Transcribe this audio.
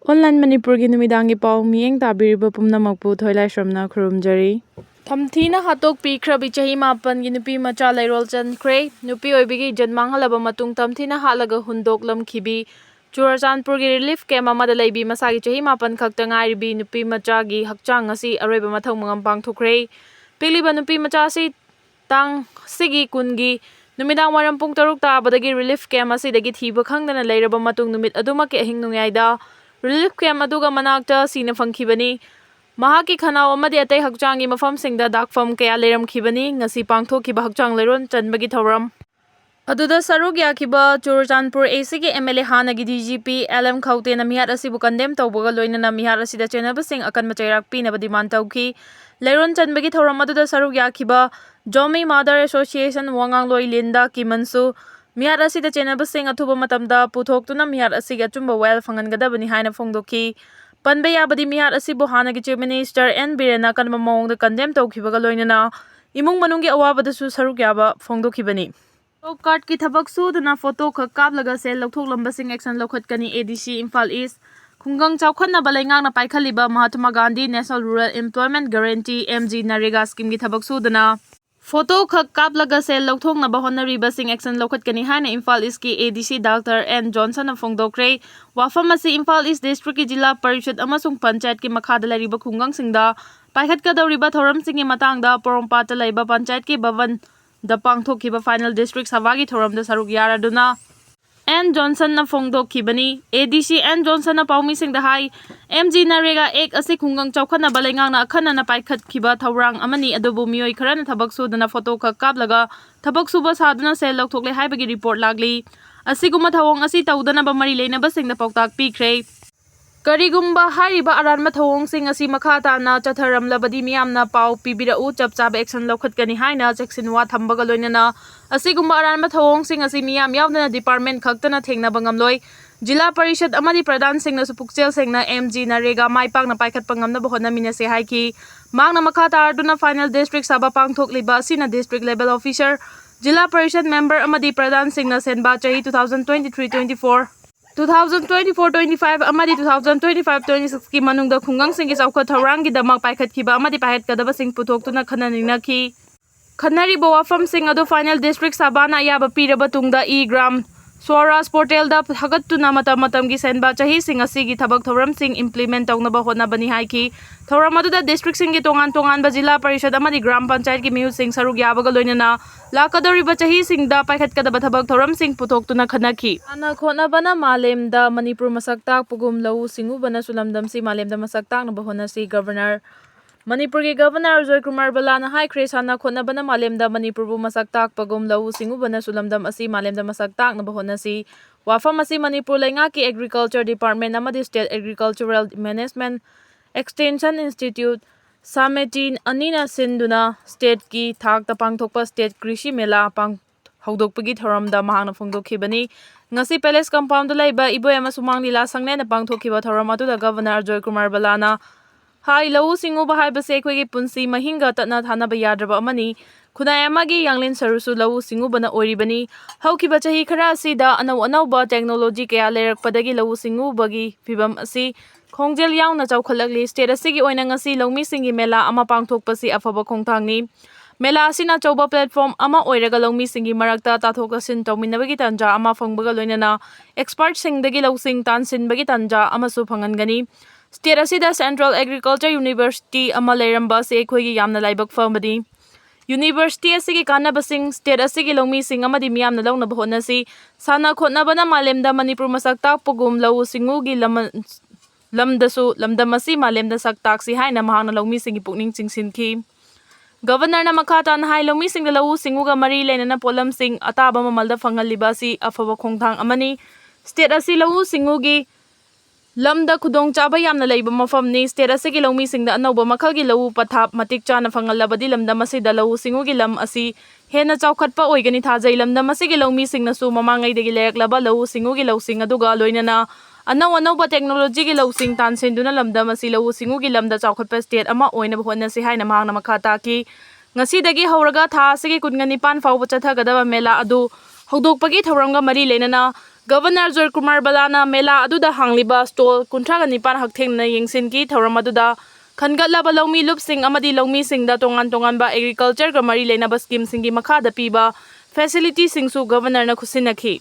Online Manipur gi numidangi pau miyeng tabiriba pumnamakpu thoilaisamna khurumjari. Tamthina Hattokpikhibagi chahi 9 gi nupi macha lairol chankhre. Nupi oibigi janmanghalaba matung Tamthina halaga hundoklamkhibi. Churachandpur gi relief camp amada laibi masagi chahi 9 khakta ngairibi nupi macha gi hakchang asi aroiba mathang mangam pangthokre. Piliba nupi macha si tang sigi kungi numidang waram pung 6 tabadagi relief camp asidagi thiba khangdana lairaba matung numit adumaki ahing nungyaida relief camp aduga manakta sina fangkhibani. Mahaki khanao amadi atai hakchangi mafamsingda dakfam kaya leiramkhibani ngasi pangthokhiba hakchang leiron chanbagi thoram. Aduda saruk yakiba Churachandpur AC gi MLA hanagi DGP LM Khautena mihar asibu condemn tawbaga loinana mihar asida chenabasing akan machairak pinaba demand tawki. Leiron chanbagi thoram aduda saruk yakiba Jomi Mother Association Wangangloi Linda Kimansu mihar asida chenabasing athuba matamda puthoktuna mihar asiga achumba well fangangadabani haina phongdokhi. Panbe yabadi mihar asibu hanagi Chief Minister N Birena kanma mawngda condemn tawkhibaga loinana imung manunggi awabadasu saruk yaba phongdokhibani. Top card ki thabak suduna photo khak kaplaga sel lokthokhlambasing action lokhatkani ADC Imphal East khungang chawkhanna balaingang na paikhaliba Mahatma Gandhi National Rural Employment Guarantee MG Narega scheme ki thabak suduna photo khak kaplaga sel lokthokna bahonariba sing action lokhatkani haina Imphal East ki ADC Dr. N Johnson na phongdokre wafam asi Imphal East District ki Jilla Parishad amasung Panchayat ki makhada lariba khungang singda paikhatkadawriba thoram singi matangda Porongpata laiba Panchayat ki Bhavan da pangthokhiba final district savagi thoramda saruk yaraduna N Johnson na phongdokhibani. ADC N Johnson na paumi singda hai MG Narega ek asi khungang chawkhana balaingang na akhana na paikhatkhiba thorang amani adubu mioi kharana thabak suduna photo khak kaplaga thabak suba saduna sel lokthokle haibagi report lagli asiguma thawong asi tawdana ba mari leinaba singda pawtak pikre. Karigumba hariba aranma thawong sing asi makhata na chatharamlabadi miyamna pau pibirau chapchaba action lokhatkani haina cheksinwa thambaga loinana asigumba aranma thawong sing asi miyam yawnana department khaktana thengnaba ngamloi Jilla Parishad amadi Pradhan singna supukchel singna MG Narega maipakna paikhatpa ngamnaba honnaminase haiki mangna makhata arduna final district sabha pangthokliba asina district level officer Jilla Parishad member amadi Pradhan singna senba chahi 2023-24 2024-25 amadi 2025-26 ki manungda khungang singi chawkha thorangi damak paikhatkhiba amadi paikhatkadaba sing puthoktuna khananingnakhi khanariba wafam sing adu final district sabana yaba piraba tungda gram Swaraj portal da thagattuna matam gi senba chahi sing asigi thabak thoram sing implement tawnaba honabani haiki thoram adu da district sing gi tongan ba Jilla Parishad amadi gram panchayat ki mihu sing saruk yabaga loinana lakadoriba chahi sing da paikhatkadaba thabak thoram sing puthoktuna khanakhi ana khonabana malemda Manipur masaktak pugum lau singubana sulamdam si malemda masaktak na bahona si governor Manipur ki governor Joy Kumar Balana hai kresana khonabana malemda Manipur bu masaktak pagum lau singubana sulamdam asi malemda masaktak na bahona si wafam asi Manipur lainga ki agriculture department amadi state agricultural management extension institute sametin anina sinduna state ki thak ta pangthokpa state krishi mela pang haudokpagi thoramda mahangna phongdokhibani ngasi palace compound laiba iboy amasumang lila sangne na pangthokhiba thoram atu da governor Joy Kumar Balana hai lau singu bahai base khoi punsi mahinga tatna thana ba yadraba amani khunai amagi yanglin sarusu lau singu bana oribani haukiba chahi khara asida anau ba technology kaya lerakpadagi lau singu bagi phibam asi khongjel yauna chawkhalakli state asigi oina ngasi laumi singi mela ama pangthokpasi afaba khongthangni mela asina chawba platform ama oiraga laumi singi marakta tathokasin tawminabagi tanja ama phangbaga loinana expert singdagi lausing tansin bagi tanja amasu phangangani State asida Central Agriculture University ama leiramba se khoi yamna laibak famadi University asigi kanabasing state asigi longmi sing amadi miyamna lawna bahona si sana khotnabana malemda Manipur masaktak pugum lau singu gi lamdasu lamdamasi malemda saktak si haina mahangna longmi singi pukning chingsinki Governor na makhata na hai longmi sing lau singu ga mari lenana polam sing ataba mamalda fangalliba si afaba khongthang amani state asi lau singu gi lamda khudong chaba yamna leiba mafam ni state asigi longmi singda anauba makhalgi lau pathap matik chana fangalabadi lamda masida lau singu gi lam asi hena chawkhatpa oigani thajai lamda masigi longmi singna su mamangai degi leraklaba lau singu gi lau sing aduga loinana anau ba technology gi lau sing tan senduna lamda masi lau singu gi lamda chawkhatpa state ama oina bahona si haina mahangna makhata ki ngasi dagi hauraga tha asigi kungani pan fawba chathagadaba mela adu hodokpagi thoramga mari lenana Governor Joy Kumar Balana Mela aduda hangliba stall kuntraga nipan hakthengna yengsinki thoram aduda khangatlaba lawmi lupsing amadi lawmi singda tongan tonganba agriculture ga mari leinaba scheme singi makhada piba facility singsu governor na khusinakhi